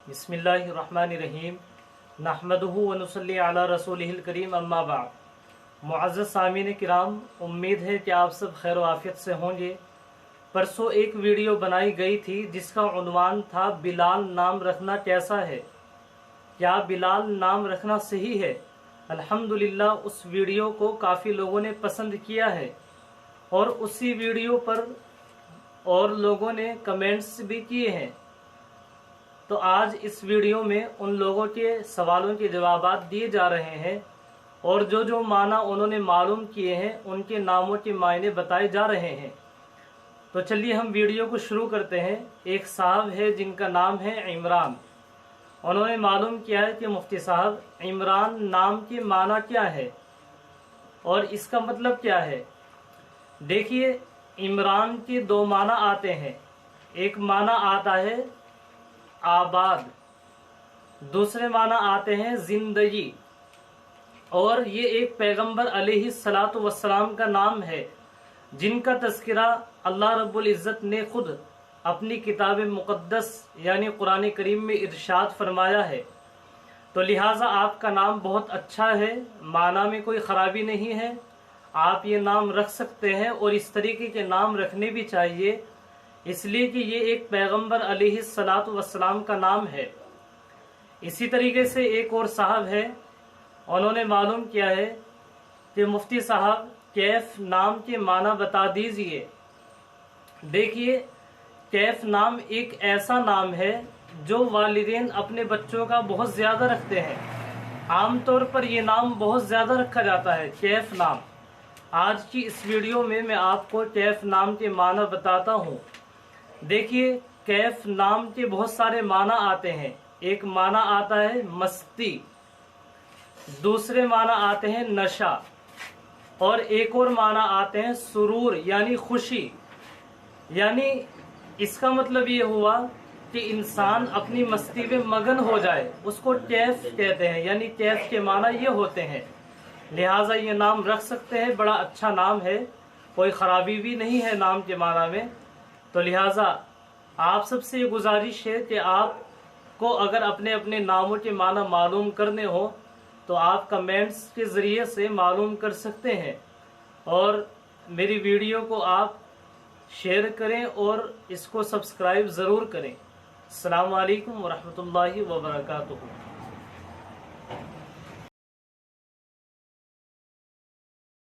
बिस्मिल्लाहिर्रहमानिर्रहीम नहमदुहु व नुसल्ली अला रसूलिहिल करीम अम्मा बाद। मुअज़्ज़ज़ सामीन किराम, उम्मीद है कि आप सब खैर आफियत से होंगे। परसों एक वीडियो बनाई गई थी जिसका उन्वान था बिलाल नाम रखना कैसा है, क्या बिलाल नाम रखना सही है। अल्हम्दुलिल्लाह उस वीडियो को काफ़ी लोगों ने पसंद किया है और उसी वीडियो पर और लोगों ने कमेंट्स भी किए हैं। तो आज इस वीडियो में उन लोगों के सवालों के जवाबात दिए जा रहे हैं और जो जो माना उन्होंने मालूम किए हैं उनके नामों के मायने बताए जा रहे हैं। तो चलिए हम वीडियो को शुरू करते हैं। एक साहब है जिनका नाम है इमरान। उन्होंने मालूम किया है कि मुफ्ती साहब, इमरान नाम के माना क्या है और इसका मतलब क्या है। देखिए, इमरान के दो माना आते हैं। एक माना आता है आबाद, दूसरे माना आते हैं जिंदगी। और ये एक पैगंबर अलैहिस्सलातु वस्सलाम का नाम है जिनका तज़किरा अल्लाह रब्बुल इज़्ज़त ने खुद अपनी किताब मुक़द्दस यानी कुरान करीम में इरशाद फरमाया है। तो लिहाजा आपका नाम बहुत अच्छा है, माना में कोई ख़राबी नहीं है, आप ये नाम रख सकते हैं और इस तरीके के नाम रखने भी चाहिए, इसलिए कि ये एक पैगंबर अलैहिस्सलातु वस्सलाम का नाम है। इसी तरीके से एक और साहब है, उन्होंने मालूम किया है कि मुफ्ती साहब कैफ नाम के माना बता दीजिए। देखिए, कैफ नाम एक ऐसा नाम है जो वालिदैन अपने बच्चों का बहुत ज़्यादा रखते हैं। आमतौर पर ये नाम बहुत ज़्यादा रखा जाता है, कैफ नाम। आज की इस वीडियो में मैं आपको कैफ नाम के माना बताता हूँ। देखिए, कैफ नाम के बहुत सारे माना आते हैं। एक माना आता है मस्ती, दूसरे माना आते हैं नशा, और एक और माना आते हैं सुरूर यानी खुशी। यानी इसका मतलब ये हुआ कि इंसान अपनी मस्ती में मगन हो जाए, उसको कैफ कहते हैं। यानी कैफ के माना ये होते हैं। लिहाजा ये नाम रख सकते हैं, बड़ा अच्छा नाम है, कोई ख़राबी भी नहीं है नाम के माना में। तो लिहाजा आप सबसे ये गुजारिश है कि आपको अगर अपने अपने नामों के माना मालूम करने हो तो आप कमेंट्स के ज़रिए से मालूम कर सकते हैं और मेरी वीडियो को आप शेयर करें और इसको सब्सक्राइब ज़रूर करें। अस्सलामु अलैकुम व रहमतुल्लाहि व बरकातुहू।